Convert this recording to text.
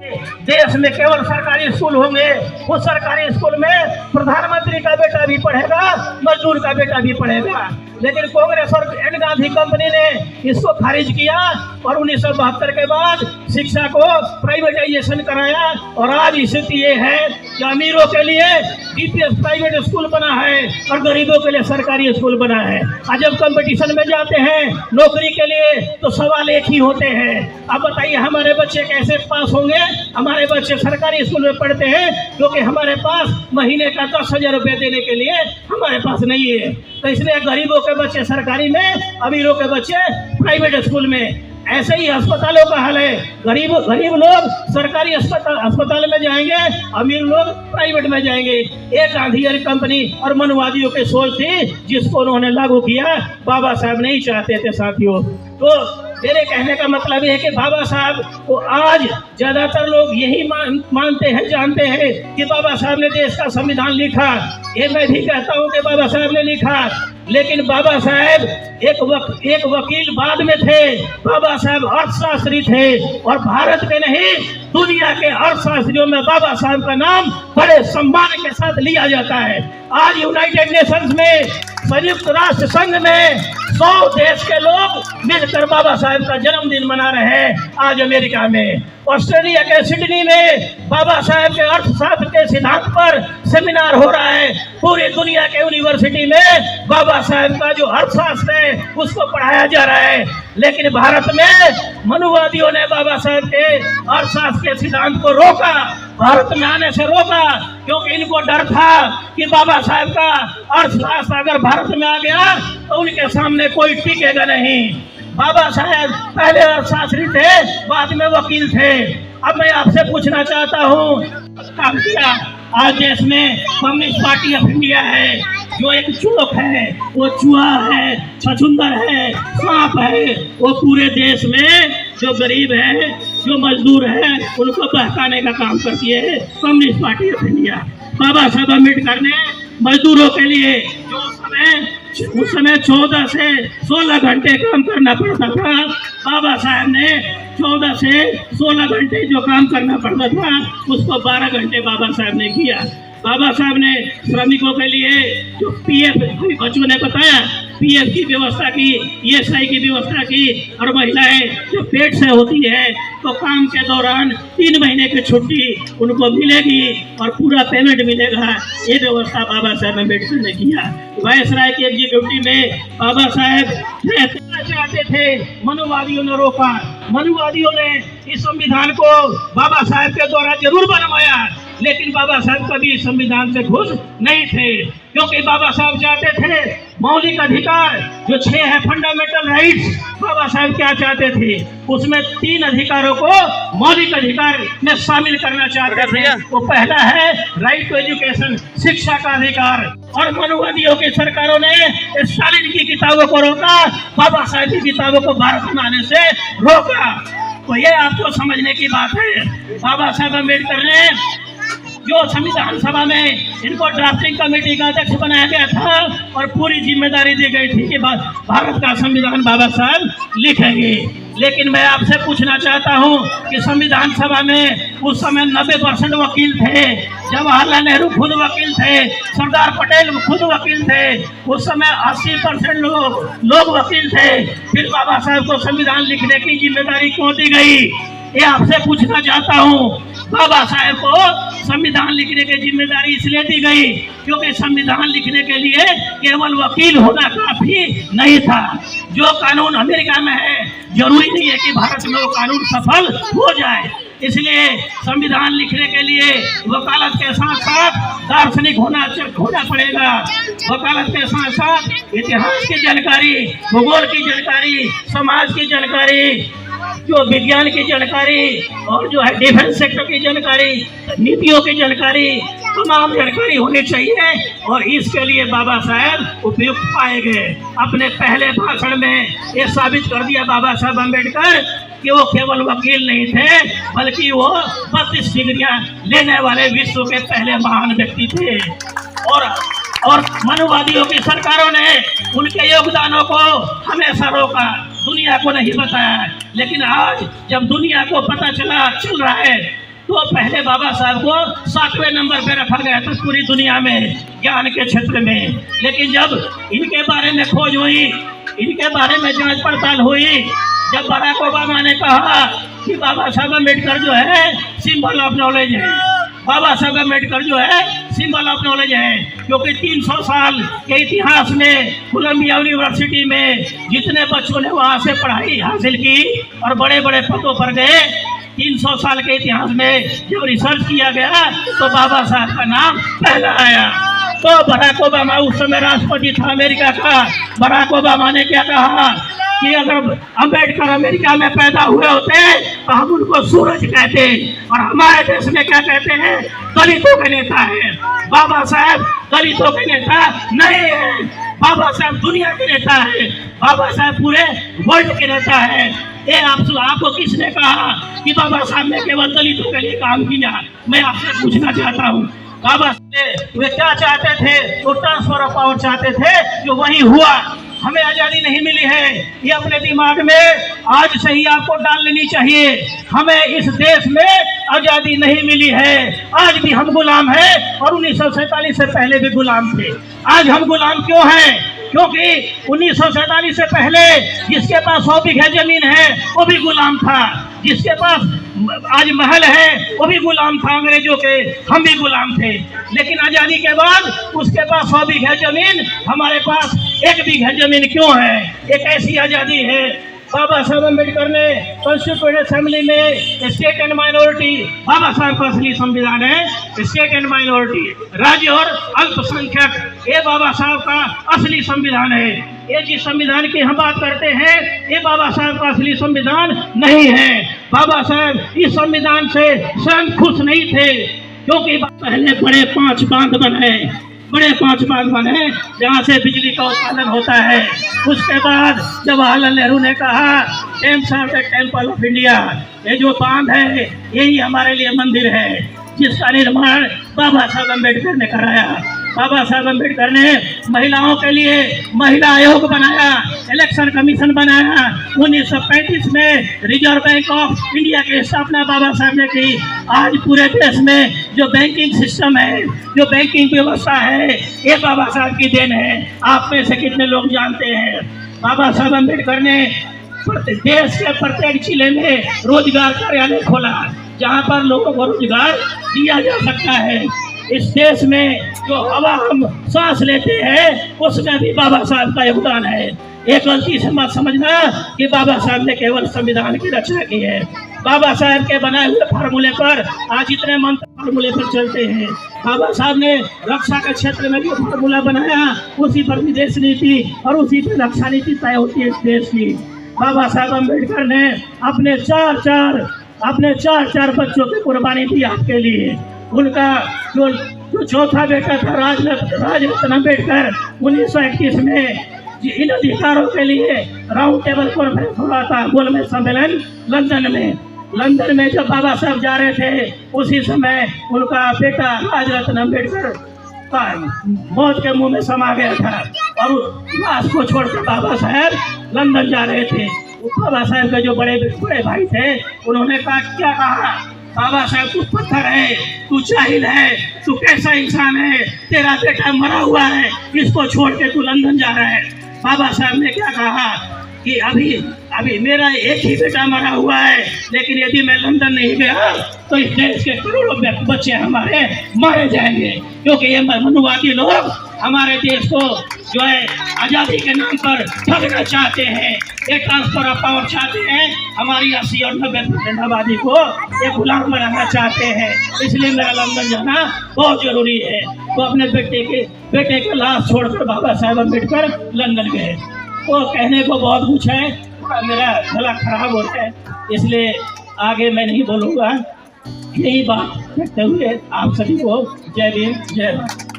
देश में केवल सरकारी स्कूल होंगे। उस सरकारी स्कूल में प्रधानमंत्री का बेटा भी पढ़ेगा, मजदूर का बेटा भी पढ़ेगा। लेकिन कांग्रेस और एन गांधी कंपनी ने इसको खारिज किया और 1972 के बाद शिक्षा को प्राइवेटाइजेशन कराया। और आज स्थिति ये है कि अमीरों के लिए डीपीएस प्राइवेट स्कूल बना है और गरीबों के लिए सरकारी स्कूल बना है। आज जब कंपटीशन में जाते हैं नौकरी के लिए तो सवाल एक ही होते हैं, अब बताइए हमारे बच्चे कैसे पास होंगे? हमारे बच्चे सरकारी स्कूल में पढ़ते हैं क्योंकि हमारे पास महीने का 10,000 रुपये देने के लिए हमारे पास नहीं है। तो इसलिए गरीबों के बच्चे सरकारी में, अमीरों के बच्चे प्राइवेट स्कूल में। ऐसे ही अस्पतालों का हाल है, गरीब लोग सरकारी अस्पताल में जाएंगे, अमीर लोग प्राइवेट में जाएंगे। एक गांधी कंपनी और मनवादियों की सोच थी जिसको उन्होंने लागू किया, बाबा साहब नहीं चाहते थे साथियों। तो मेरे कहने का मतलब ये है कि बाबा साहब को आज ज्यादातर लोग यही मानते हैं, जानते हैं कि बाबा साहब ने देश का संविधान लिखा। ये मैं भी कहता हूँ कि बाबा साहब ने लिखा, लेकिन बाबा साहब एक वकील बाद में थे। बाबा साहब अर्थशास्त्री थे और भारत के नहीं दुनिया के अर्थशास्त्रियों में बाबा साहब का नाम बड़े सम्मान के साथ लिया जाता है। आज यूनाइटेड नेशंस में, संयुक्त राष्ट्र संघ में 100 देश के लोग मिलकर बाबा साहब का जन्मदिन मना रहे हैं। आज अमेरिका में, ऑस्ट्रेलिया के सिडनी में बाबा साहब के अर्थशास्त्र के सिद्धांत पर सेमिनार हो रहा है। पूरी दुनिया के यूनिवर्सिटी में बाबा साहब का जो अर्थशास्त्र है उसको पढ़ाया जा रहा है। लेकिन भारत में मनुवादियों ने बाबा साहब के अर्थशास्त्र के सिद्धांत को रोका, भारत में आने से रोका, क्योंकि इनको डर था कि बाबा साहब का अर्थशास्त्र अगर भारत में आ गया तो उनके सामने कोई टिकेगा नहीं। बाबा साहब पहले अर्थशास्त्री थे, बाद में वकील थे। अब मैं आपसे पूछना चाहता हूँ, काम किया आज देश में कम्युनिस्ट पार्टी ऑफ इंडिया है, जो एक चोक है, वो चूहा है, छछुंदर है, सांप है। वो पूरे देश में जो गरीब है, जो मजदूर है, उनको बहकाने का काम करती है कम्युनिस्ट पार्टी ऑफ इंडिया। बाबा साहब अम्बेडकर ने मजदूरों के लिए उस समय 14 से 16 घंटे काम करना पड़ता था। बाबा साहब ने 14 से 16 घंटे जो काम करना पड़ता था उसको 12 घंटे बाबा साहब ने किया। बाबा साहब ने श्रमिकों के लिए जो पीएफ, बच्चों ने बताया, पीएफ की व्यवस्था की, ईएसआई की व्यवस्था की, और महिलाएं जो पेट से होती है तो काम के दौरान 3 महीने की छुट्टी उनको मिलेगी और पूरा पेमेंट मिलेगा। ये व्यवस्था बाबा साहब अम्बेडकर ने किया। वायसराय की एग्जीक्यूटिव में बाबा साहब रहना चाहते थे, मनुवादियों ने रोका। मनुवादियों ने इस संविधान को बाबा साहब के द्वारा जरूर बनवाया, लेकिन बाबा साहब कभी इस संविधान से खुश नहीं थे, क्योंकि बाबा साहब चाहते थे मौलिक अधिकार जो 6 है, फंडामेंटल राइट्स। बाबा साहब क्या चाहते थे? उसमें 3 अधिकारों को मौलिक अधिकार में शामिल करना चाहते थे। वो पहला है राइट टू एजुकेशन, शिक्षा का अधिकार। और मनुवादियों की सरकारों ने स्टालिन की किताबों को रोका, बाबा साहब की किताबों को भारत में आने से रोका। तो ये आपको समझने की बात है। बाबा साहब अम्बेडकर ने जो संविधान सभा में इनको ड्राफ्टिंग कमेटी का अध्यक्ष बनाया गया था और पूरी जिम्मेदारी दी गई थी कि भारत का संविधान बाबा साहब लिखेंगे। लेकिन मैं आपसे पूछना चाहता हूं कि संविधान सभा में उस समय 90% वकील थे। जवाहरलाल नेहरू खुद वकील थे, सरदार पटेल खुद वकील थे। उस समय 80% लोग वकील थे। फिर बाबा साहब को संविधान लिखने की जिम्मेदारी क्यों दी गई? ये आपसे पूछना चाहता हूँ। बाबा साहब को संविधान लिखने की जिम्मेदारी इसलिए दी गई क्योंकि संविधान लिखने के लिए केवल वकील होना काफी नहीं था। जो कानून अमेरिका में है, जरूरी नहीं है कि भारत में वो कानून सफल हो जाए। इसलिए संविधान लिखने के लिए वकालत के साथ साथ दार्शनिक होना पड़ेगा। वकालत के साथ साथ इतिहास की जानकारी, भूगोल की जानकारी, समाज की जानकारी, जो विज्ञान की जानकारी, और जो है डिफेंस सेक्टर की जानकारी, नीतियों की जानकारी, तमाम जानकारी होनी चाहिए। और इसके लिए बाबा साहब उपयुक्त पाए गए। अपने पहले भाषण में ये साबित कर दिया बाबा साहब अम्बेडकर कि वो केवल वकील नहीं थे, बल्कि वो 32 डिग्रियां लेने वाले विश्व के पहले महान व्यक्ति थे। और मनुवादियों की सरकारों ने उनके योगदानों को हमेशा रोका, दुनिया को नहीं बताया। लेकिन आज जब दुनिया को पता चल रहा है तो पहले बाबा साहब को 7वें नंबर पे रखा गया था पूरी दुनिया में ज्ञान के क्षेत्र में। लेकिन जब इनके बारे में खोज हुई, इनके बारे में जांच पड़ताल हुई, जब बराक ओबामा ने कहा कि बाबा साहब अम्बेडकर जो है सिंबल ऑफ नॉलेज है, बाबा साहब अम्बेडकर जो है सिंबल ऑफ नॉलेज है, क्योंकि 300 साल के इतिहास में कोलंबिया यूनिवर्सिटी में जितने बच्चों ने वहाँ से पढ़ाई हासिल की और बड़े बड़े पदों पर गए, 300 साल के इतिहास में जब रिसर्च किया गया तो बाबा साहब का नाम पहला आया। तो बराक ओबामा उस समय राष्ट्रपति था अमेरिका का। बराक ओबामा ने क्या कहा कि अगर अम्बेडकर अमेरिका में पैदा हुए होते तो हम उनको सूरज कहते, और हमारे देश में क्या कहते हैं, दलितों के नेता है। बाबा साहब दलितों के नेता नहीं है, बाबा साहब दुनिया के नेता है, बाबा साहब पूरे वर्ल्ड के नेता है। ये आपको किसने कहा कि बाबा साहब ने केवल दलितों के लिए काम किया? मैं आपसे पूछना चाहता हूँ, बाबा साहब वे क्या चाहते थे? वो ट्रांसफर ऑफ पावर चाहते थे, जो वही हुआ। हमें आज़ादी नहीं मिली है, ये अपने दिमाग में आज से ही आपको डाल लेनी चाहिए। हमें इस देश में आज़ादी नहीं मिली है, आज भी हम गुलाम हैं और 1947 से पहले भी गुलाम थे। आज हम गुलाम क्यों हैं? क्योंकि 1947 से पहले जिसके पास 100 बीघे जमीन है वो भी गुलाम था, जिसके पास आज महल है वो भी गुलाम था अंग्रेजों के, हम भी गुलाम थे। लेकिन आज़ादी के बाद उसके पास 100 बीघे जमीन, हमारे पास 1 बीघा जमीन क्यों है? एक ऐसी आज़ादी है। बाबा साहब अम्बेडकर ने कॉन्स्टिट्यूएंट असेंबली में स्टेट एंड माइनॉरिटी, बाबा साहब का असली संविधान है स्टेट एंड माइनॉरिटी, राज्य और अल्पसंख्यक, ये बाबा साहब का असली संविधान है। ये जिस संविधान की हम बात करते हैं ये बाबा साहब का असली संविधान नहीं है। बाबा साहब इस संविधान से स्वयं खुश नहीं थे, क्योंकि पहले बड़े 5 बांध बने जहाँ से बिजली का उत्पादन होता है। उसके बाद जवाहरलाल नेहरू ने कहा dams are the temple of India, ये जो बांध है यही हमारे लिए मंदिर है, जिसका निर्माण बाबा साहब अम्बेडकर ने कराया। बाबा साहब अम्बेडकर ने महिलाओं के लिए महिला आयोग बनाया, इलेक्शन कमीशन बनाया। 1935 में रिजर्व बैंक ऑफ इंडिया की स्थापना बाबा साहब ने की। आज पूरे देश में जो बैंकिंग सिस्टम है, जो बैंकिंग व्यवस्था है, ये बाबा साहब की देन है। आप में से कितने लोग जानते हैं? बाबा साहब अम्बेडकर ने देश के प्रत्येक जिले में रोजगार कार्यालय खोला, जहाँ पर लोगों को रोजगार दिया जा सकता है। इस देश में जो हवा हम सांस लेते हैं उसमें भी बाबा साहब का योगदान है। एक गलती से मत समझना कि बाबा साहब ने केवल संविधान की रचना की है। बाबा साहब के बनाए हुए फार्मूले पर आज इतने मंत्र फार्मूले पर चलते हैं। बाबा साहब ने रक्षा के क्षेत्र में जो फार्मूला बनाया उसी पर विदेश नीति और उसी पर रक्षा नीति तय होती है इस देश की। बाबा साहब अम्बेडकर ने अपने चार बच्चों की कुर्बानी दी आपके लिए। उनका जो चौथा बेटा था राजरत्न अम्बेडकर, 1931 में इन अधिकारों के लिए राउंड टेबल कॉन्फ्रेंस हो रहा था, गोलमेज सम्मेलन लंदन में जब बाबा साहब जा रहे थे उसी समय उनका बेटा राजरत्न अम्बेडकर का मौत के मुंह में समा गया था और लाश को छोड़कर बाबा साहब लंदन जा रहे थे। बाबा साहब के जो बड़े भाई थे उन्होंने क्या कहा, बाबा साहब तू पत्थर है, तू जाहिल है, तू कैसा इंसान है, तेरा बेटा मरा हुआ है, इसको छोड़ के तू लंदन जा रहा है। बाबा साहब ने क्या कहा कि अभी मेरा एक ही बेटा मरा हुआ है, लेकिन यदि मैं लंदन नहीं गया तो इस देश के करोड़ों बच्चे हमारे मारे जाएंगे, क्योंकि ये मनुवादी लोग हमारे देश को जो है आज़ादी के नाम पर ठगना चाहते हैं। ये ट्रांसफर ऑफ पावर चाहते हैं, हमारी 80 और 90% आबादी को ये गुलाम बनाना चाहते हैं। इसलिए मेरा लंदन जाना बहुत जरूरी है। तो अपने बेटे के लाश छोड़कर बाबा साहब अम्बेडकर लंदन गए। तो कहने को बहुत कुछ है, मेरा गला खराब होता है, इसलिए आगे मैं नहीं बोलूँगा। यही बात कहते हुए आप सभी को जय भीम जय भारत।